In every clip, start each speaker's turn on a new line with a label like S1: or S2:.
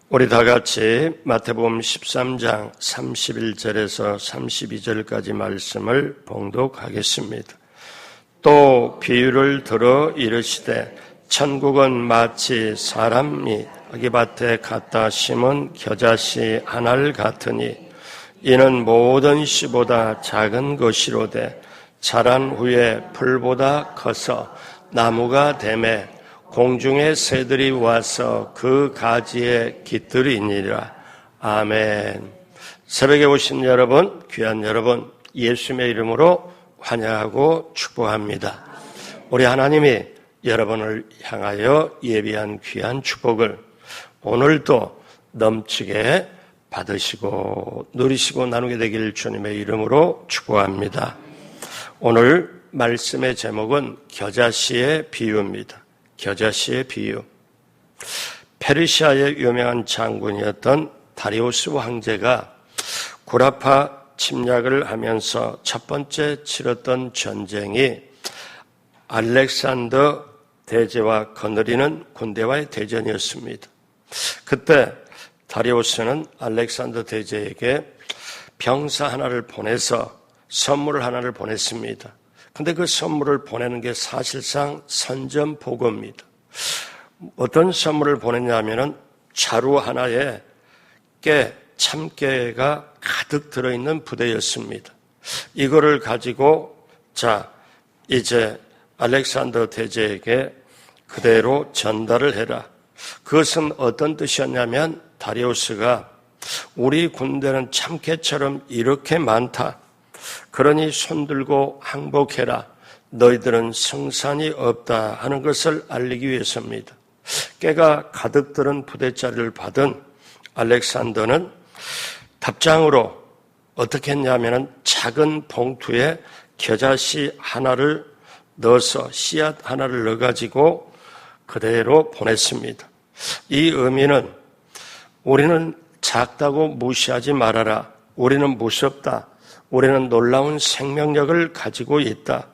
S1: 우리 다 같이 마태복음 13장 31절에서 32절까지 말씀을 봉독하겠습니다. 또 비유를 들어 이르시되 천국은 마치 사람이 아기밭에 갖다 심은 겨자씨 하나를 같으니 이는 모든 씨보다 작은 것이로되 자란 후에 풀보다 커서 나무가 되매 공중의 새들이 와서 그 가지에 깃들이니라. 아멘. 새벽에 오신 여러분, 귀한 여러분, 예수님의 이름으로 환영하고 축복합니다. 우리 하나님이 여러분을 향하여 예비한 귀한 축복을 오늘도 넘치게 받으시고 누리시고 나누게 되길 주님의 이름으로 축복합니다. 오늘 말씀의 제목은 겨자씨의 비유입니다. 겨자씨의 비유. 페르시아의 유명한 장군이었던 다리우스 황제가 구라파 침략을 하면서 첫 번째 치렀던 전쟁이 알렉산더 대제와 거느리는 군대와의 대전이었습니다. 그때 다리우스는 알렉산더 대제에게 병사 하나를 보내서 선물 하나를 보냈습니다. 근데 그 선물을 보내는 게 사실상 선전포고입니다. 어떤 선물을 보냈냐면은 자루 하나에 참깨가 가득 들어있는 부대였습니다. 이거를 가지고 이제 알렉산더 대제에게 그대로 전달을 해라. 그것은 어떤 뜻이었냐면 다리우스가 우리 군대는 참깨처럼 이렇게 많다. 그러니 손들고 항복해라. 너희들은 승산이 없다 하는 것을 알리기 위해서입니다. 깨가 가득 들은 부대짜리를 받은 알렉산더는 답장으로 어떻게 했냐면 작은 봉투에 겨자씨 하나를 넣어서 씨앗 하나를 넣어가지고 그대로 보냈습니다. 이 의미는 우리는 작다고 무시하지 말아라. 우리는 무섭다. 우리는 놀라운 생명력을 가지고 있다.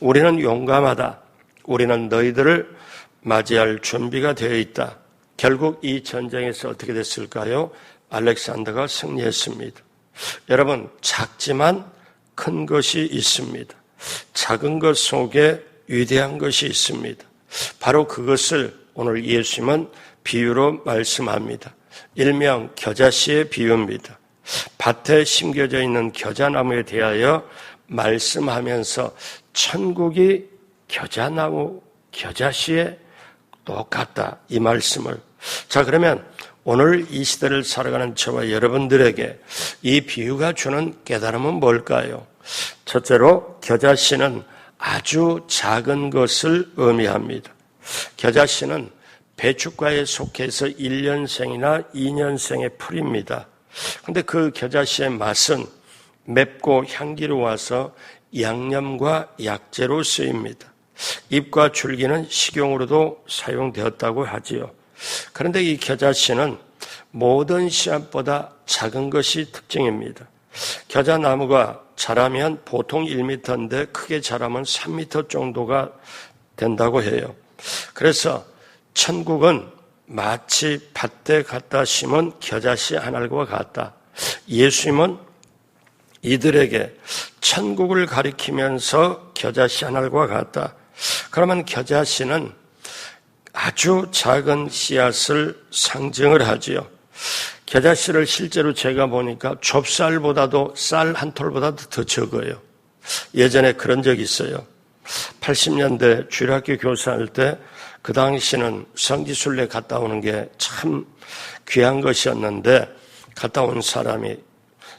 S1: 우리는 용감하다. 우리는 너희들을 맞이할 준비가 되어 있다. 결국 이 전쟁에서 어떻게 됐을까요? 알렉산더가 승리했습니다. 여러분, 작지만 큰 것이 있습니다. 작은 것 속에 위대한 것이 있습니다. 바로 그것을 오늘 예수님은 비유로 말씀합니다. 일명 겨자씨의 비유입니다. 밭에 심겨져 있는 겨자나무에 대하여 말씀하면서 천국이 겨자나무, 겨자씨에 똑같다. 이 말씀을. 그러면 오늘 이 시대를 살아가는 저와 여러분들에게 이 비유가 주는 깨달음은 뭘까요? 첫째로 겨자씨는 아주 작은 것을 의미합니다. 겨자씨는 배춧가에 속해서 1년생이나 2년생의 풀입니다. 근데 그 겨자씨의 맛은 맵고 향기로워서 양념과 약재로 쓰입니다. 잎과 줄기는 식용으로도 사용되었다고 하지요. 그런데 이 겨자씨는 모든 씨앗보다 작은 것이 특징입니다. 겨자나무가 자라면 보통 1m인데 크게 자라면 3m 정도가 된다고 해요. 그래서 천국은 마치 밭에 갖다 심은 겨자씨 하나과 같다. 예수님은 이들에게 천국을 가리키면서 겨자씨 하나과 같다. 그러면 겨자씨는 아주 작은 씨앗을 상징을 하지요. 겨자씨를 실제로 제가 보니까 좁쌀보다도 쌀 한 톨보다도 더 적어요. 예전에 그런 적이 있어요. 80년대 주일학교 교사할 때 그 당시는 성지순례 갔다 오는 게 참 귀한 것이었는데 갔다 온 사람이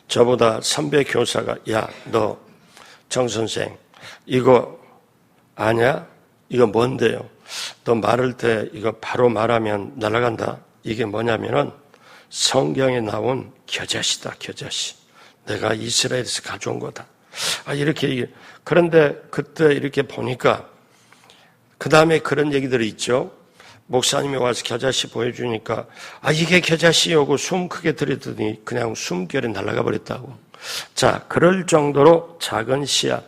S1: 저보다 선배 교사가 야, 너 정 선생 이거 아냐? 이거 뭔데요? 너 말할 때 이거 바로 말하면 날아간다. 이게 뭐냐면은 성경에 나온 겨자씨다. 겨자씨. 내가 이스라엘에서 가져온 거다. 이렇게. 그런데 그때 이렇게 보니까 그 다음에 그런 얘기들이 있죠. 목사님이 와서 겨자씨 보여주니까 이게 겨자씨요고 숨 크게 들이더니 그냥 숨결에 날아가 버렸다고. 그럴 정도로 작은 씨앗.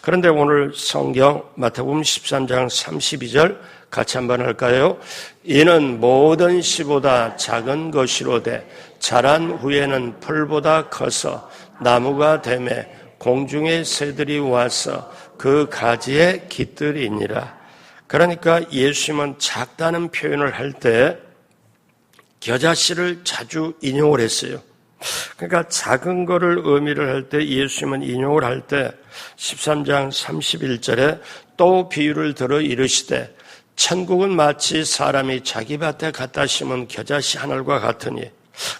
S1: 그런데 오늘 성경 마태복음 13장 32절 같이 한번 할까요? 이는 모든 씨보다 작은 것이로되 자란 후에는 풀보다 커서 나무가 되매 공중의 새들이 와서 그 가지에 깃들이니라. 그러니까 예수님은 작다는 표현을 할 때 겨자씨를 자주 인용을 했어요. 그러니까 작은 거를 의미를 할 때 예수님은 인용을 할 때 13장 31절에 또 비유를 들어 이르시되 천국은 마치 사람이 자기 밭에 갖다 심은 겨자씨 한 알과 같으니,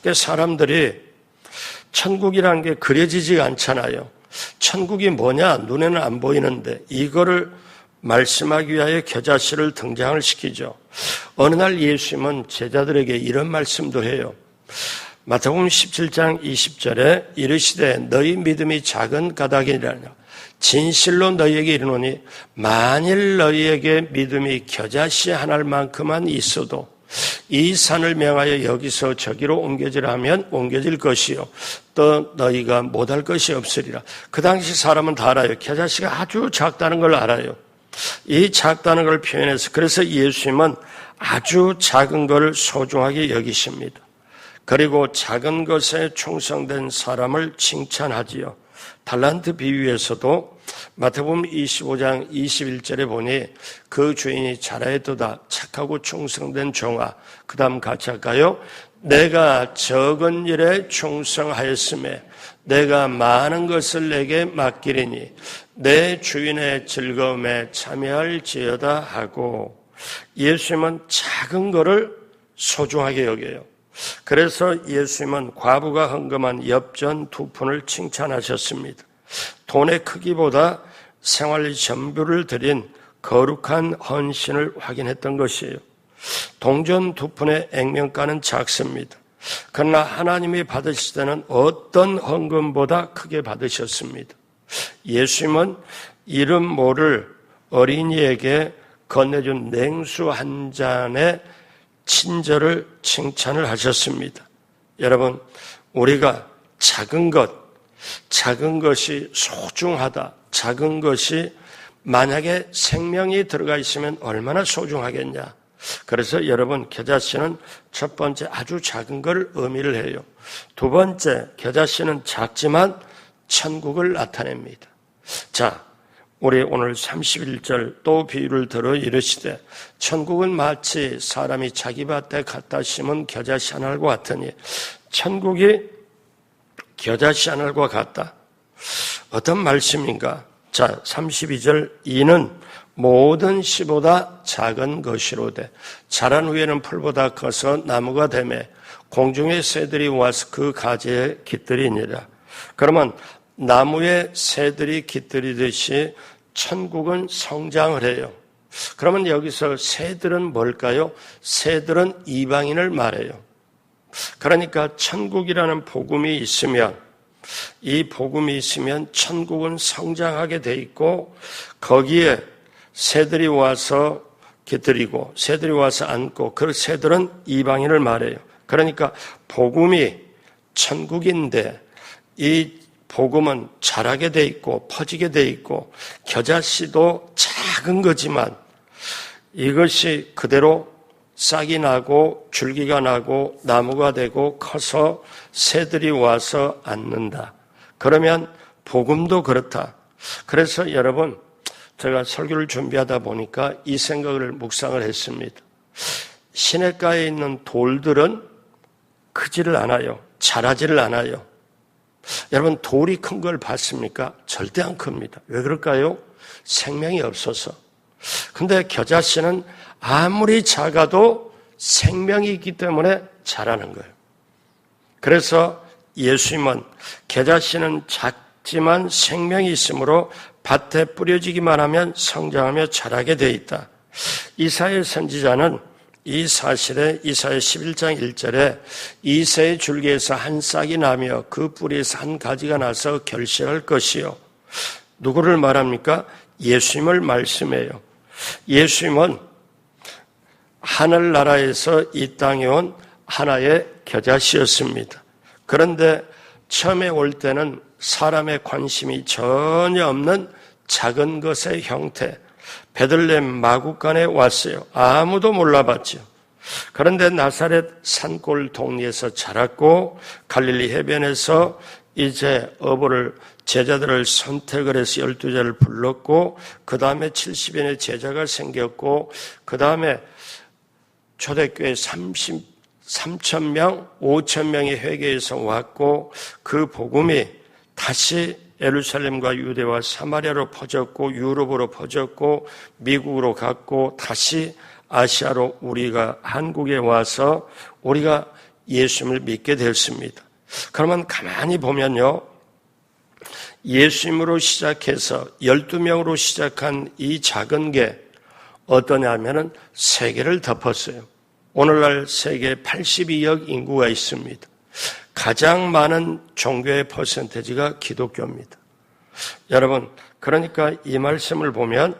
S1: 그러니까 사람들이 천국이라는 게 그려지지가 않잖아요. 천국이 뭐냐? 눈에는 안 보이는데 이거를 말씀하기 위하여 겨자씨를 등장을 시키죠. 어느 날 예수님은 제자들에게 이런 말씀도 해요. 마태복음 17장 20절에 이르시되 너희 믿음이 작은 까닭이니라. 진실로 너희에게 이르노니 만일 너희에게 믿음이 겨자씨 한 알만큼만 있어도 이 산을 명하여 여기서 저기로 옮겨지라 하면 옮겨질 것이요 또 너희가 못할 것이 없으리라. 그 당시 사람은 다 알아요. 겨자씨가 아주 작다는 걸 알아요. 이 작다는 걸 표현해서, 그래서 예수님은 아주 작은 걸 소중하게 여기십니다. 그리고 작은 것에 충성된 사람을 칭찬하지요. 달란트 비유에서도 마태복음 25장 21절에 보니 그 주인이 잘하였도다 착하고 충성된 종아, 그 다음 같이 할까요? 내가 적은 일에 충성하였음에 내가 많은 것을 내게 맡기리니 내 주인의 즐거움에 참여할지어다 하고, 예수님은 작은 거를 소중하게 여겨요. 그래서 예수님은 과부가 헌금한 엽전 2푼을 칭찬하셨습니다. 돈의 크기보다 생활 전부를 드린 거룩한 헌신을 확인했던 것이에요. 동전 2푼의 액면가는 작습니다. 그러나 하나님이 받으실 때는 어떤 헌금보다 크게 받으셨습니다. 예수님은 이름 모를 어린이에게 건네준 냉수 한 잔의 친절을 칭찬을 하셨습니다. 여러분, 우리가 작은 것이 소중하다. 작은 것이 만약에 생명이 들어가 있으면 얼마나 소중하겠냐. 그래서 여러분, 겨자씨는 첫 번째 아주 작은 걸 의미를 해요. 두 번째, 겨자씨는 작지만 천국을 나타냅니다. 자, 우리 오늘 31절 또 비유를 들어 이르시되 천국은 마치 사람이 자기 밭에 갖다 심은 겨자씨 한 알과 같으니, 천국이 겨자씨 한 알과 같다. 어떤 말씀인가? 자, 32절 이는 모든 씨보다 작은 것이로되 자란 후에는 풀보다 커서 나무가 되매 공중의 새들이 와서 그 가지에 깃들이니라. 그러면 나무에 새들이 깃들이듯이 천국은 성장을 해요. 그러면 여기서 새들은 뭘까요? 새들은 이방인을 말해요. 그러니까 천국이라는 복음이 있으면, 이 복음이 있으면 천국은 성장하게 돼 있고 거기에 새들이 와서 깃들이고 새들이 와서 앉고, 그 새들은 이방인을 말해요. 그러니까 복음이 천국인데 이 복음은 자라게 돼 있고 퍼지게 돼 있고, 겨자씨도 작은 거지만 이것이 그대로 싹이 나고 줄기가 나고 나무가 되고 커서 새들이 와서 앉는다. 그러면 복음도 그렇다. 그래서 여러분, 제가 설교를 준비하다 보니까 이 생각을 묵상을 했습니다. 시냇가에 있는 돌들은 크지를 않아요. 자라지를 않아요. 여러분, 돌이 큰 걸 봤습니까? 절대 안 큽니다. 왜 그럴까요? 생명이 없어서. 근데 겨자씨는 아무리 작아도 생명이 있기 때문에 자라는 거예요. 그래서 예수님은 겨자씨는 작지만 생명이 있으므로 밭에 뿌려지기만 하면 성장하며 자라게 돼 있다. 이사야 선지자는 이 사실에 이사야 11장 1절에 이 새의 줄기에서 한 싹이 나며 그 뿌리에서 한 가지가 나서 결실할 것이요. 누구를 말합니까? 예수님을 말씀해요. 예수님은 하늘나라에서 이 땅에 온 하나의 겨자씨였습니다. 그런데 처음에 올 때는 사람의 관심이 전혀 없는 작은 것의 형태, 베들레헴 마구간에 왔어요. 아무도 몰라봤죠. 그런데 나사렛 산골 동리에서 자랐고 갈릴리 해변에서 이제 제자들을 선택을 해서 12제자를 불렀고 그 다음에 70인의 제자가 생겼고 그 다음에 초대교회 3,000명, 5,000명이 회개해서 왔고 그 복음이 다시 예루살렘과 유대와 사마리아로 퍼졌고 유럽으로 퍼졌고 미국으로 갔고 다시 아시아로 우리가 한국에 와서 우리가 예수님을 믿게 됐습니다. 그러면 가만히 보면요. 예수님으로 시작해서 12명으로 시작한 이 작은 게 어떠냐면은 세계를 덮었어요. 오늘날 세계에 82억 인구가 있습니다. 가장 많은 종교의 퍼센테이지가 기독교입니다. 여러분, 그러니까 이 말씀을 보면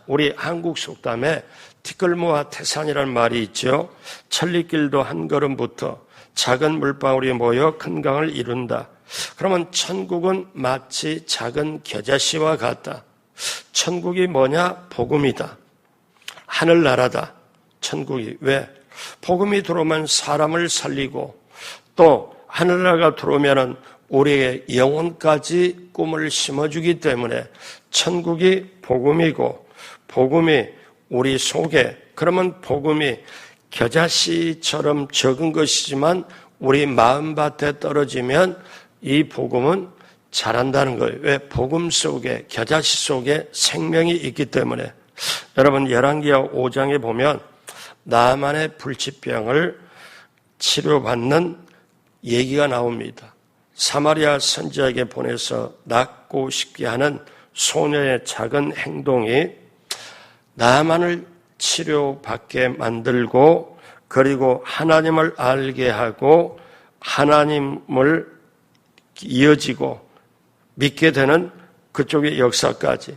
S1: 우리 한국 속담에 티끌모아 태산이라는 말이 있죠. 천리길도 한 걸음부터 작은 물방울이 모여 큰 강을 이룬다. 그러면 천국은 마치 작은 겨자씨와 같다. 천국이 뭐냐? 복음이다. 하늘나라다. 천국이. 왜? 복음이 들어오면 사람을 살리고 또 하늘나라가 들어오면 우리의 영혼까지 꿈을 심어주기 때문에 천국이 복음이고 복음이 우리 속에 그러면 복음이 겨자씨처럼 적은 것이지만 우리 마음밭에 떨어지면 이 복음은 자란다는 거예요. 왜? 복음 속에 겨자씨 속에 생명이 있기 때문에. 여러분 열왕기하 5장에 보면 나만의 불치병을 치료받는 얘기가 나옵니다. 사마리아 선지자에게 보내서 낫고 싶게 하는 소녀의 작은 행동이 나만을 치료받게 만들고 그리고 하나님을 알게 하고 하나님을 이어지고 믿게 되는 그쪽의 역사까지.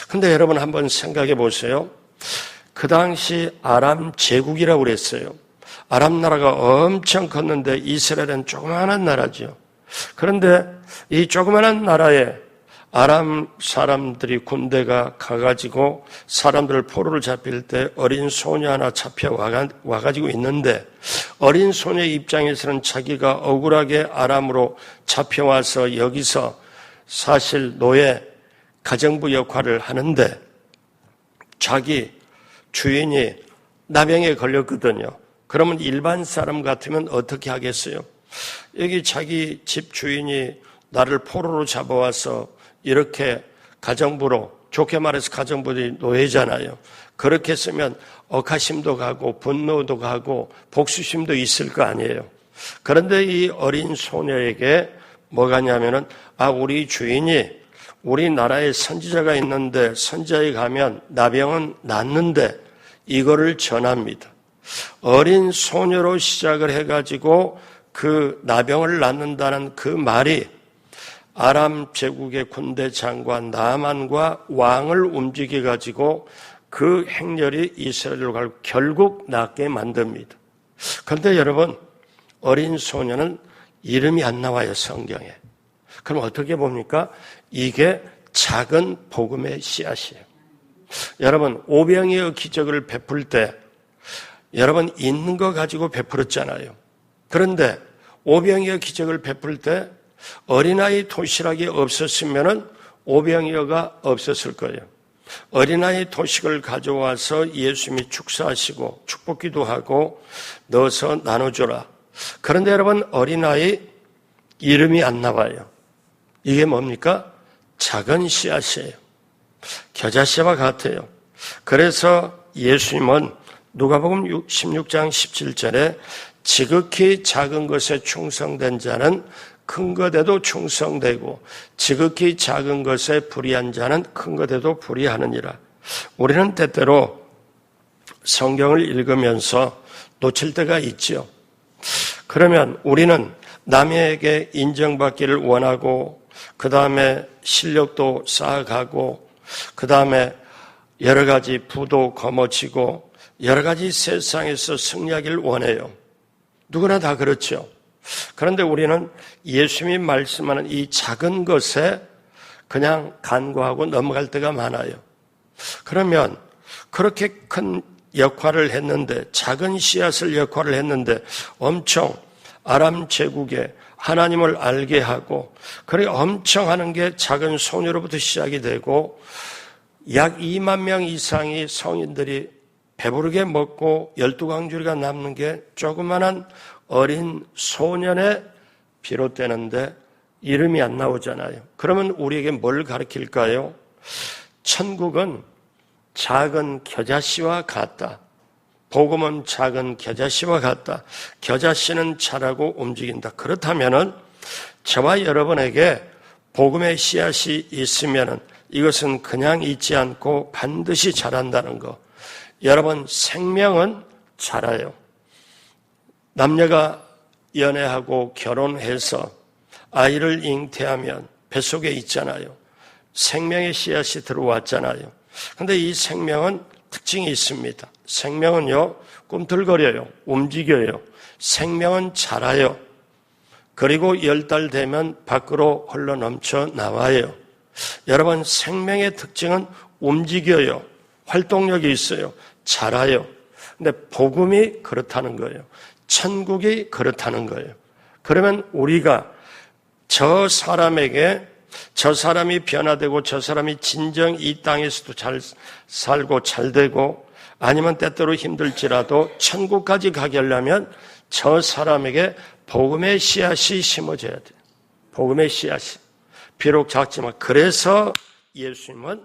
S1: 근데 여러분 한번 생각해 보세요. 그 당시 아람 제국이라고 그랬어요. 아람 나라가 엄청 컸는데 이스라엘은 조그마한 나라죠. 그런데 이 조그마한 나라에 아람 사람들이 군대가 가가지고 사람들 포로를 잡힐 때 어린 소녀 하나 잡혀와가지고 있는데 어린 소녀의 입장에서는 자기가 억울하게 아람으로 잡혀와서 여기서 사실 노예 가정부 역할을 하는데 자기 주인이 나병에 걸렸거든요. 그러면 일반 사람 같으면 어떻게 하겠어요? 여기 자기 집 주인이 나를 포로로 잡아와서 이렇게 가정부로, 좋게 말해서 가정부들이 노예잖아요. 그렇게 했으면 억하심도 가고 분노도 가고 복수심도 있을 거 아니에요. 그런데 이 어린 소녀에게 뭐가 냐면은 우리 주인이 우리나라에 선지자가 있는데 선지자에 가면 나병은 낫는데 이거를 전합니다. 어린 소녀로 시작을 해가지고 그 나병을 낫는다는 그 말이 아람 제국의 군대 장관 나만과 왕을 움직여가지고 그 행렬이 이스라엘로 가고 결국 낫게 만듭니다. 그런데 여러분 어린 소녀는 이름이 안 나와요 성경에. 그럼 어떻게 봅니까? 이게 작은 복음의 씨앗이에요. 여러분 오병이어 기적을 베풀 때 여러분 있는 거 가지고 베풀었잖아요. 그런데 오병이어 기적을 베풀 때 어린아이 도시락이 없었으면 오병이어가 없었을 거예요. 어린아이 도식을 가져와서 예수님이 축사하시고 축복기도 하고 넣어서 나눠줘라. 그런데 여러분 어린아이 이름이 안 나와요. 이게 뭡니까? 작은 씨앗이에요. 겨자씨와 같아요. 그래서 예수님은 누가복음 16장 17절에 지극히 작은 것에 충성된 자는 큰 것에도 충성되고 지극히 작은 것에 불의한 자는 큰 것에도 불의하느니라. 우리는 때때로 성경을 읽으면서 놓칠 때가 있죠. 그러면 우리는 남에게 인정받기를 원하고 그 다음에 실력도 쌓아가고 그 다음에 여러 가지 부도 거머쥐고 여러 가지 세상에서 승리하기를 원해요. 누구나 다 그렇죠. 그런데 우리는 예수님이 말씀하는 이 작은 것에 그냥 간과하고 넘어갈 때가 많아요. 그러면 그렇게 큰 역할을 했는데, 작은 씨앗을 역할을 했는데 엄청 아람 제국에 하나님을 알게 하고, 그렇게 엄청 하는 게 작은 소녀로부터 시작이 되고, 약 2만 명 이상의 성인들이 배부르게 먹고 12광주리가 남는 게 조그만한 어린 소년에 비롯되는데 이름이 안 나오잖아요. 그러면 우리에게 뭘 가르칠까요? 천국은 작은 겨자씨와 같다. 복음은 작은 겨자씨와 같다. 겨자씨는 자라고 움직인다. 그렇다면은 저와 여러분에게 복음의 씨앗이 있으면은 이것은 그냥 있지 않고 반드시 자란다는 거. 여러분, 생명은 자라요. 남녀가 연애하고 결혼해서 아이를 잉태하면 뱃속에 있잖아요. 생명의 씨앗이 들어왔잖아요. 그런데 이 생명은 특징이 있습니다. 생명은요, 꿈틀거려요. 움직여요. 생명은 자라요. 그리고 10달 되면 밖으로 흘러넘쳐 나와요. 여러분, 생명의 특징은 움직여요. 활동력이 있어요. 자라요. 근데 복음이 그렇다는 거예요. 천국이 그렇다는 거예요. 그러면 우리가 저 사람에게, 저 사람이 변화되고 저 사람이 진정 이 땅에서도 잘 살고 잘 되고, 아니면 때때로 힘들지라도 천국까지 가게 하려면 저 사람에게 복음의 씨앗이 심어져야 돼요. 복음의 씨앗이. 비록 작지만. 그래서 예수님은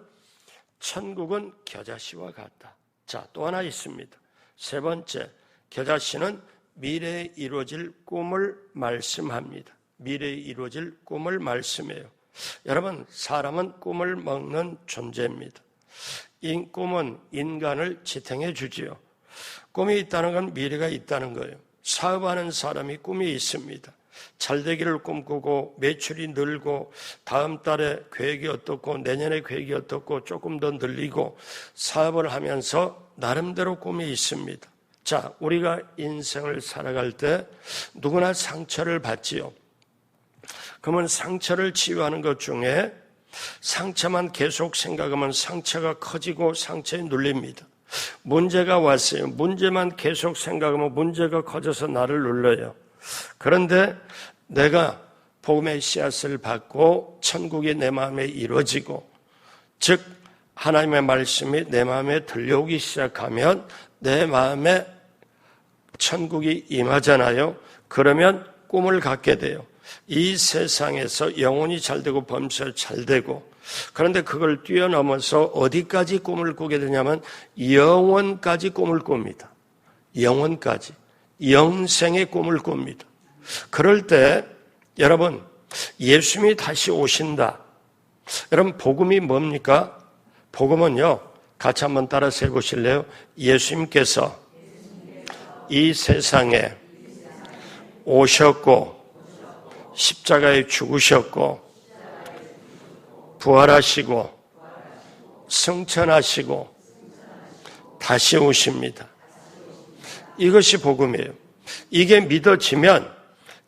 S1: 천국은 겨자씨와 같다. 자, 또 하나 있습니다. 세 번째, 겨자씨는 미래에 이루어질 꿈을 말씀합니다. 미래에 이루어질 꿈을 말씀해요. 여러분, 사람은 꿈을 먹는 존재입니다. 이 꿈은 인간을 지탱해 주지요. 꿈이 있다는 건 미래가 있다는 거예요. 사업하는 사람이 꿈이 있습니다. 잘 되기를 꿈꾸고 매출이 늘고 다음 달에 계획이 어떻고 내년에 계획이 어떻고 조금 더 늘리고 사업을 하면서 나름대로 꿈이 있습니다. 자, 우리가 인생을 살아갈 때 누구나 상처를 받지요. 그러면 상처를 치유하는 것 중에 상처만 계속 생각하면 상처가 커지고 상처에 눌립니다. 문제가 왔어요. 문제만 계속 생각하면 문제가 커져서 나를 눌러요. 그런데 내가 복음의 씨앗을 받고 천국이 내 마음에 이루어지고, 즉 하나님의 말씀이 내 마음에 들려오기 시작하면 내 마음에 천국이 임하잖아요. 그러면 꿈을 갖게 돼요. 이 세상에서 영혼이 잘되고 범사에 잘되고, 그런데 그걸 뛰어넘어서 어디까지 꿈을 꾸게 되냐면 영원까지 꿈을 꿉니다. 영원까지. 영생의 꿈을 꿉니다. 그럴 때 여러분, 예수님이 다시 오신다. 여러분, 복음이 뭡니까? 복음은요, 같이 한번 따라서 해보실래요? 예수님께서 이 세상에 오셨고 십자가에 죽으셨고 부활하시고 승천하시고 다시 오십니다. 이것이 복음이에요. 이게 믿어지면,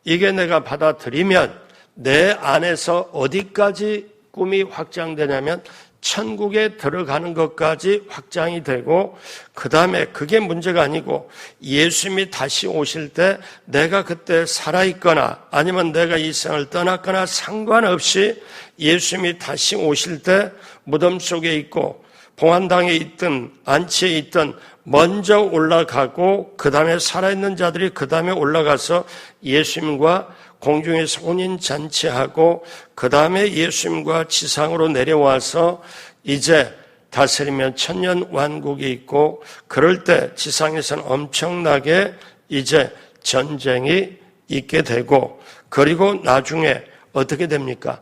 S1: 이게 내가 받아들이면 내 안에서 어디까지 꿈이 확장되냐면 천국에 들어가는 것까지 확장이 되고, 그 다음에 그게 문제가 아니고 예수님이 다시 오실 때 내가 그때 살아있거나 아니면 내가 이 세상을 떠났거나 상관없이 예수님이 다시 오실 때 무덤 속에 있고 봉안당에 있든 안치에 있든 먼저 올라가고 그 다음에 살아있는 자들이 그 다음에 올라가서 예수님과 공중에서 혼인잔치하고 그 다음에 예수님과 지상으로 내려와서 이제 다스리면 천년 왕국이 있고, 그럴 때 지상에서는 엄청나게 이제 전쟁이 있게 되고, 그리고 나중에 어떻게 됩니까?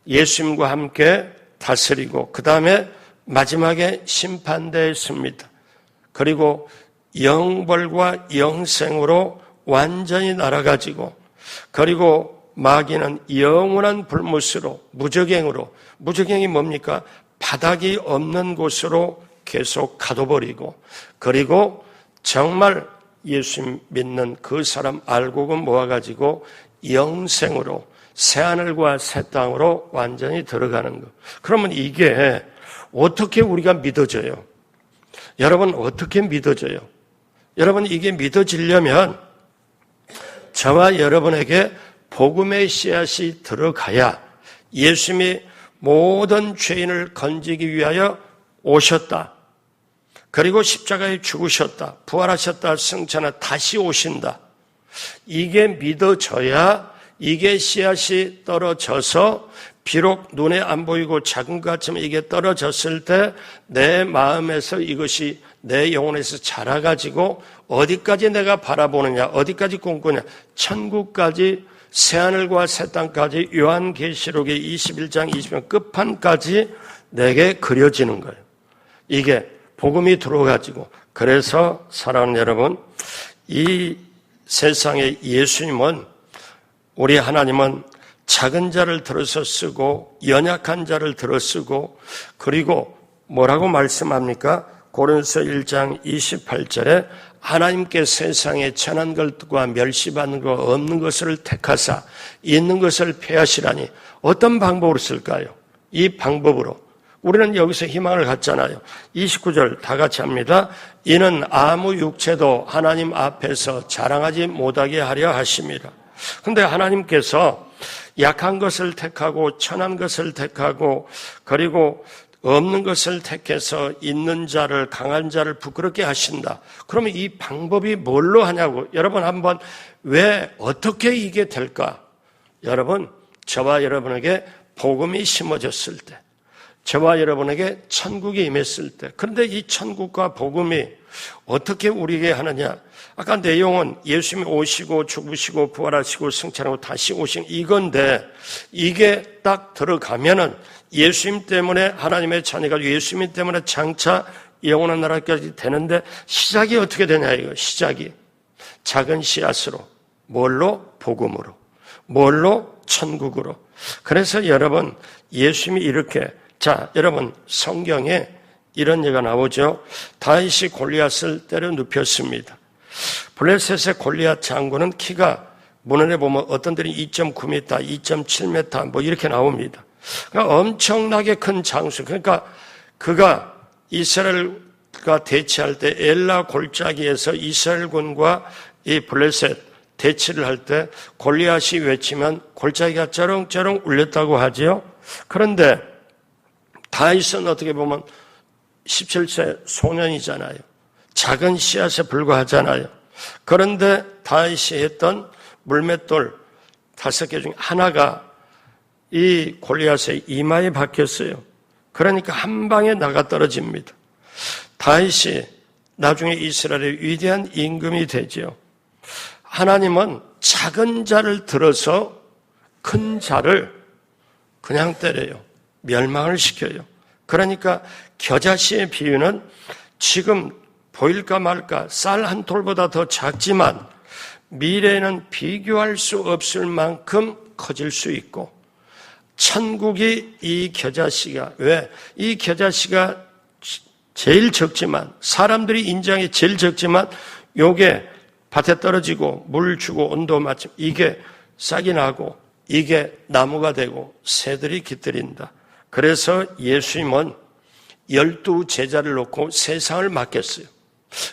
S1: 예수님과 함께 다스리고 그 다음에 마지막에 심판대에 섭니다. 그리고 영벌과 영생으로 완전히 날아가지고, 그리고 마귀는 영원한 불못으로, 무적행으로, 무적행이 뭡니까? 바닥이 없는 곳으로 계속 가둬버리고, 그리고 정말 예수 믿는 그 사람 알고는 모아가지고 영생으로, 새하늘과 새 땅으로 완전히 들어가는 것. 그러면 이게 어떻게 우리가 믿어져요? 여러분, 어떻게 믿어져요? 여러분, 이게 믿어지려면 저와 여러분에게 복음의 씨앗이 들어가야 예수님이 모든 죄인을 건지기 위하여 오셨다. 그리고 십자가에 죽으셨다. 부활하셨다. 승천하 다시 오신다. 이게 믿어져야 이게 씨앗이 떨어져서 비록 눈에 안 보이고 작은 것 같지만 이게 떨어졌을 때 내 마음에서 이것이 내 영혼에서 자라가지고 어디까지 내가 바라보느냐, 어디까지 꿈꾸냐, 천국까지, 새하늘과 새 땅까지, 요한계시록의 21장 20장 끝판까지 내게 그려지는 거예요. 이게 복음이 들어가지고. 그래서 사랑하는 여러분, 이 세상에 예수님은, 우리 하나님은 작은 자를 들어서 쓰고 연약한 자를 들어 쓰고, 그리고 뭐라고 말씀합니까? 고린도서 1장 28절에 하나님께 세상에 천한 것과 멸시받는 것 없는 것을 택하사 있는 것을 폐하시라니. 어떤 방법으로 쓸까요? 이 방법으로 우리는 여기서 희망을 갖잖아요. 29절 다 같이 합니다. 이는 아무 육체도 하나님 앞에서 자랑하지 못하게 하려 하심이라. 그런데 하나님께서 약한 것을 택하고 천한 것을 택하고 그리고 없는 것을 택해서 있는 자를, 강한 자를 부끄럽게 하신다. 그러면 이 방법이 뭘로 하냐고. 여러분, 한번 왜 어떻게 이게 될까? 여러분, 저와 여러분에게 복음이 심어졌을 때, 저와 여러분에게 천국이 임했을 때, 그런데 이 천국과 복음이 어떻게 우리에게 하느냐? 아까 내용은 예수님이 오시고 죽으시고 부활하시고 승천하고 다시 오신 이건데, 이게 딱 들어가면은 예수님 때문에 하나님의 자녀가 예수님 때문에 장차 영원한 나라까지 되는데, 시작이 어떻게 되냐 이거. 시작이 작은 씨앗으로, 뭘로? 복음으로. 뭘로? 천국으로. 그래서 여러분, 예수님이 이렇게, 자, 여러분, 성경에 이런 예가 나오죠. 다윗이 골리앗을 때려 눕혔습니다. 블레셋의 골리앗 장군은 키가 문헌에 보면 어떤 데는 2.9m, 2.7m 뭐 이렇게 나옵니다. 그러니까 엄청나게 큰 장수. 그러니까 그가 이스라엘과 대치할 때 엘라 골짜기에서 이스라엘군과 이 블레셋 대치를 할 때 골리앗이 외치면 골짜기가 쩌렁쩌렁 울렸다고 하지요. 그런데 다윗은 어떻게 보면 17세 소년이잖아요. 작은 씨앗에 불과하잖아요. 그런데 다윗이 했던 물맷돌 5개 중에 하나가 이 골리앗의 이마에 박혔어요. 그러니까 한 방에 나가 떨어집니다. 다윗이 나중에 이스라엘의 위대한 임금이 되죠. 하나님은 작은 자를 들어서 큰 자를 그냥 때려요. 멸망을 시켜요. 그러니까 겨자씨의 비유는 지금 보일까 말까 쌀 한 톨보다 더 작지만 미래에는 비교할 수 없을 만큼 커질 수 있고, 천국이 이 겨자씨가, 왜? 이 겨자씨가 제일 적지만, 사람들이 인정이 제일 적지만 요게 밭에 떨어지고 물 주고 온도 맞추고 이게 싹이 나고 이게 나무가 되고 새들이 깃들인다. 그래서 예수님은 12 제자를 놓고 세상을 맡겼어요.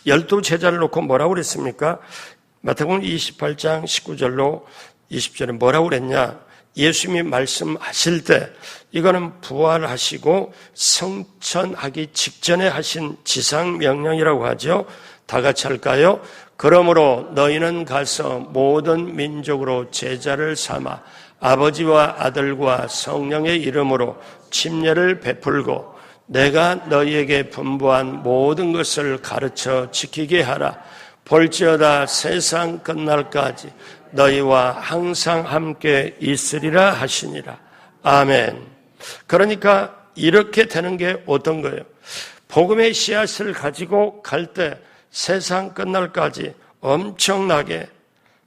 S1: 12 제자를 놓고 뭐라고 그랬습니까? 마태복음 28장 19절로 20절에 뭐라고 그랬냐? 예수님이 말씀하실 때 이거는 부활하시고 성천하기 직전에 하신 지상명령이라고 하죠. 다 같이 할까요? 그러므로 너희는 가서 모든 민족으로 제자를 삼아 아버지와 아들과 성령의 이름으로 침례를 베풀고 내가 너희에게 분부한 모든 것을 가르쳐 지키게 하라. 볼지어다 세상 끝날까지 너희와 항상 함께 있으리라 하시니라. 아멘. 그러니까 이렇게 되는 게 어떤 거예요? 복음의 씨앗을 가지고 갈 때 세상 끝날까지 엄청나게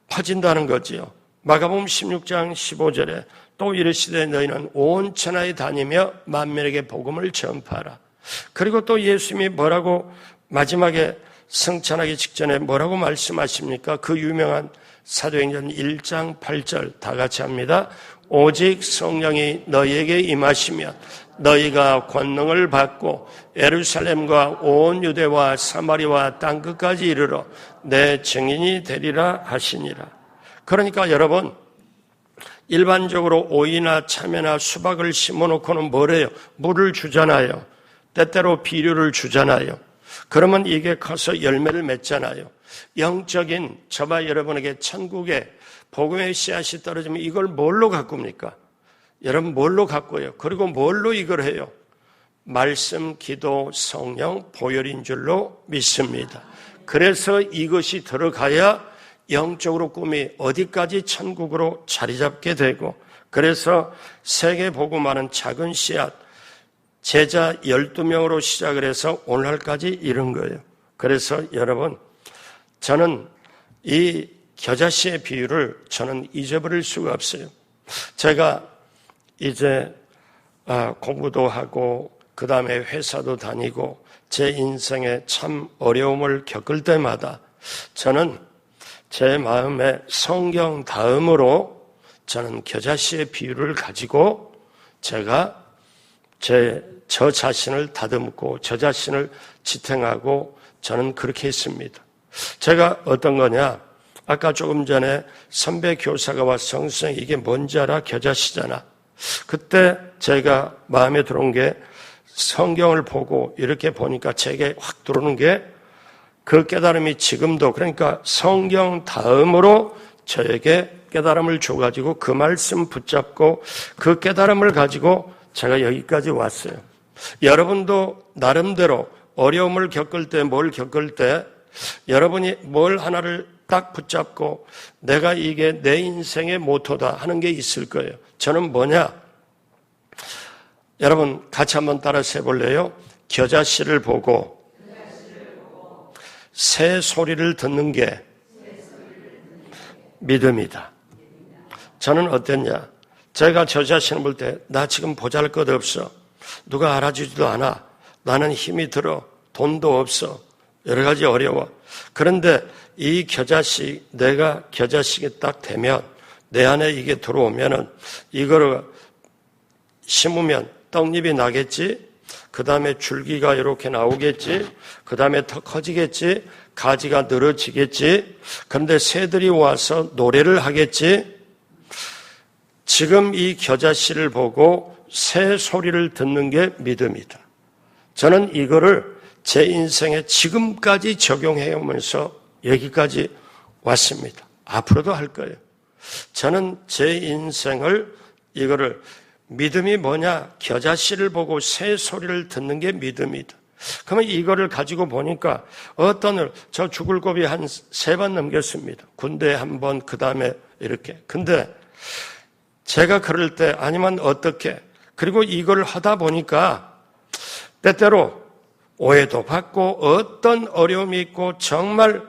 S1: 퍼진다는 거지요. 마가복음 16장 15절에 또 이르시되 너희는 온 천하에 다니며 만민에게 복음을 전파하라. 그리고 또 예수님이 뭐라고 마지막에 승천하기 직전에 뭐라고 말씀하십니까? 그 유명한 사도행전 1장 8절 다 같이 합니다. 오직 성령이 너희에게 임하시면 너희가 권능을 받고 예루살렘과 온 유대와 사마리와 땅끝까지 이르러 내 증인이 되리라 하시니라. 그러니까 여러분, 일반적으로 오이나 참외나 수박을 심어놓고는 뭐래요? 물을 주잖아요. 때때로 비료를 주잖아요. 그러면 이게 커서 열매를 맺잖아요. 영적인 저와 여러분에게 천국에 복음의 씨앗이 떨어지면 이걸 뭘로 가꿉니까? 여러분 뭘로 가꿔요? 그리고 뭘로 이걸 해요? 말씀, 기도, 성령, 보혈인 줄로 믿습니다. 그래서 이것이 들어가야 영적으로 꿈이 어디까지 천국으로 자리 잡게 되고, 그래서 세계 복음하는 작은 씨앗, 제자 12명으로 시작을 해서 오늘날까지 이른 거예요. 그래서 여러분, 저는 이 겨자씨의 비유를 저는 잊어버릴 수가 없어요. 제가 이제 공부도 하고 그 다음에 회사도 다니고 제 인생에 참 어려움을 겪을 때마다 저는 제 마음에 성경 다음으로 저는 겨자씨의 비유를 가지고 제가 저 자신을 다듬고 저 자신을 지탱하고 저는 그렇게 했습니다. 제가 어떤 거냐? 아까 조금 전에 선배 교사가 와서 선생님 이게 뭔지 알아? 겨자씨잖아. 그때 제가 마음에 들어온 게 성경을 보고 이렇게 보니까 제게 확 들어오는 게 그 깨달음이 지금도, 그러니까 성경 다음으로 저에게 깨달음을 줘가지고 그 말씀 붙잡고 그 깨달음을 가지고 제가 여기까지 왔어요. 여러분도 나름대로 어려움을 겪을 때, 뭘 겪을 때 여러분이 뭘 하나를 딱 붙잡고 내가 이게 내 인생의 모토다 하는 게 있을 거예요. 저는 뭐냐? 여러분 같이 한번 따라서 해볼래요? 겨자씨를 보고 새 소리를 듣는 게 믿음이다. 저는 어땠냐? 제가 저 자신을 볼 때 나 지금 보잘것없어. 누가 알아주지도 않아. 나는 힘이 들어. 돈도 없어. 여러 가지 어려워. 그런데 이 겨자씨, 내가 겨자씨가 딱 되면 내 안에 이게 들어오면은 이거를 심으면 떡잎이 나겠지. 그 다음에 줄기가 이렇게 나오겠지. 그 다음에 더 커지겠지. 가지가 늘어지겠지. 그런데 새들이 와서 노래를 하겠지. 지금 이 겨자씨를 보고 새 소리를 듣는 게 믿음이다. 저는 이거를 제 인생에 지금까지 적용해 오면서 여기까지 왔습니다. 앞으로도 할 거예요. 저는 제 인생을 이거를 믿음이 뭐냐? 겨자씨를 보고 새 소리를 듣는 게 믿음이다. 그러면 이거를 가지고 보니까 저 죽을 고비 한 3번 넘겼습니다. 군대에 한 번, 그 다음에 이렇게. 근데 제가 그럴 때 아니면 어떻게, 그리고 이걸 하다 보니까 때때로 오해도 받고 어떤 어려움이 있고 정말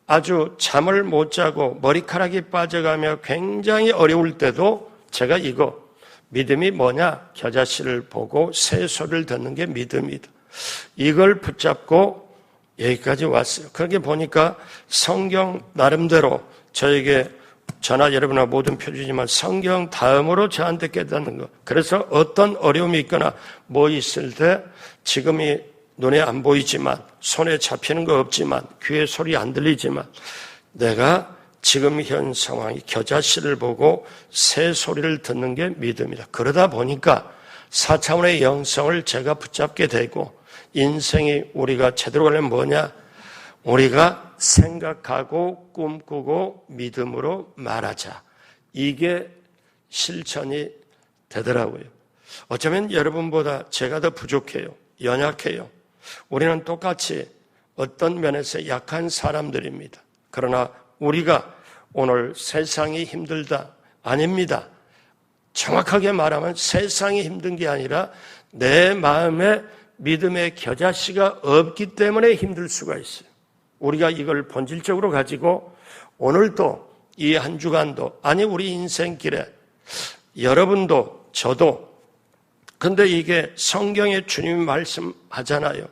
S1: 아주 잠을 못 자고 머리카락이 빠져가며 굉장히 어려울 때도 제가 이거 믿음이 뭐냐? 겨자씨를 보고 새 소리를 듣는 게 믿음이다. 이걸 붙잡고 여기까지 왔어요. 그렇게 보니까 성경 나름대로 저에게 저나 여러분과 모든 표준이지만 성경 다음으로 저한테 깨닫는 것. 그래서 어떤 어려움이 있거나 뭐 있을 때 지금이 눈에 안 보이지만 손에 잡히는 거 없지만 귀에 소리 안 들리지만 내가 지금 현 상황이 겨자씨를 보고 새 소리를 듣는 게 믿음이다. 그러다 보니까 4차원의 영성을 제가 붙잡게 되고 인생이 우리가 제대로 가려면 뭐냐? 우리가 생각하고 꿈꾸고 믿음으로 말하자. 이게 실천이 되더라고요. 어쩌면 여러분보다 제가 더 부족해요. 연약해요. 우리는 똑같이 어떤 면에서 약한 사람들입니다. 그러나 우리가 오늘 세상이 힘들다. 아닙니다. 정확하게 말하면 세상이 힘든 게 아니라 내 마음에 믿음의 겨자씨가 없기 때문에 힘들 수가 있어요. 우리가 이걸 본질적으로 가지고 오늘도 이 한 주간도, 아니 우리 인생길에 여러분도 저도, 근데 이게 성경에 주님이 말씀하잖아요.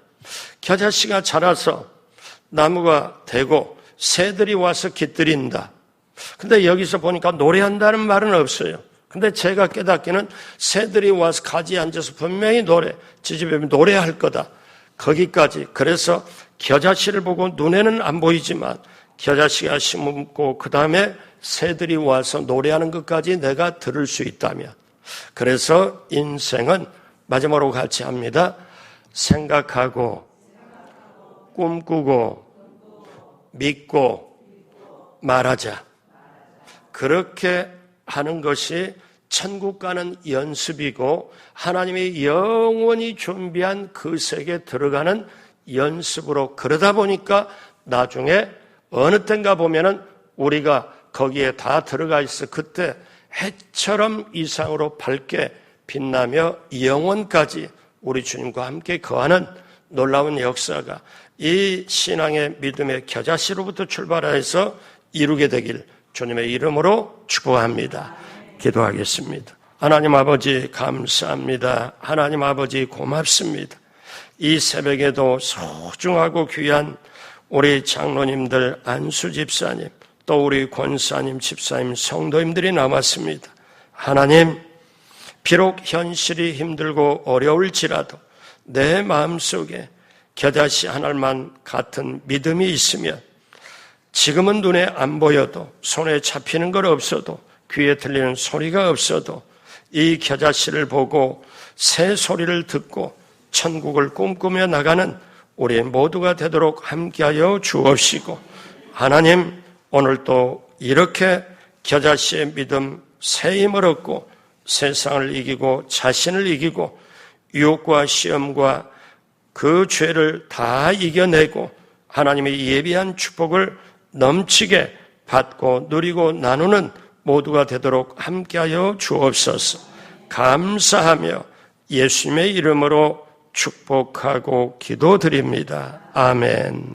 S1: 겨자씨가 자라서 나무가 되고 새들이 와서 깃들인다. 근데 여기서 보니까 노래한다는 말은 없어요. 근데 제가 깨닫기는 새들이 와서 가지에 앉아서 분명히 지지배면 노래할 거다. 거기까지. 그래서 겨자씨를 보고 눈에는 안 보이지만 겨자씨가 심고 그 다음에 새들이 와서 노래하는 것까지 내가 들을 수 있다면, 그래서 인생은 마지막으로 같이 합니다. 생각하고 꿈꾸고 믿고 말하자. 그렇게 하는 것이 천국 가는 연습이고 하나님이 영원히 준비한 그 세계에 들어가는 연습으로, 그러다 보니까 나중에 어느 땐가 보면은 우리가 거기에 다 들어가 있어. 그때 해처럼 이상으로 밝게 빛나며 영원까지 우리 주님과 함께 거하는 놀라운 역사가 이 신앙의 믿음의 겨자씨로부터 출발해서 이루게 되길 주님의 이름으로 축복합니다. 기도하겠습니다. 하나님 아버지 감사합니다. 하나님 아버지 고맙습니다. 이 새벽에도 소중하고 귀한 우리 장로님들, 안수 집사님, 또 우리 권사님, 집사님, 성도님들이 남았습니다. 하나님, 비록 현실이 힘들고 어려울지라도 내 마음속에 겨자씨 하나만 같은 믿음이 있으면 지금은 눈에 안 보여도, 손에 잡히는 것 없어도, 귀에 들리는 소리가 없어도 이 겨자씨를 보고 새 소리를 듣고 천국을 꿈꾸며 나가는 우리 모두가 되도록 함께하여 주옵시고, 하나님 오늘 또 이렇게 겨자씨의 믿음, 새 힘을 얻고 세상을 이기고 자신을 이기고 유혹과 시험과 그 죄를 다 이겨내고 하나님의 예비한 축복을 넘치게 받고 누리고 나누는 모두가 되도록 함께하여 주옵소서. 감사하며 예수님의 이름으로 축복하고 기도드립니다. 아멘.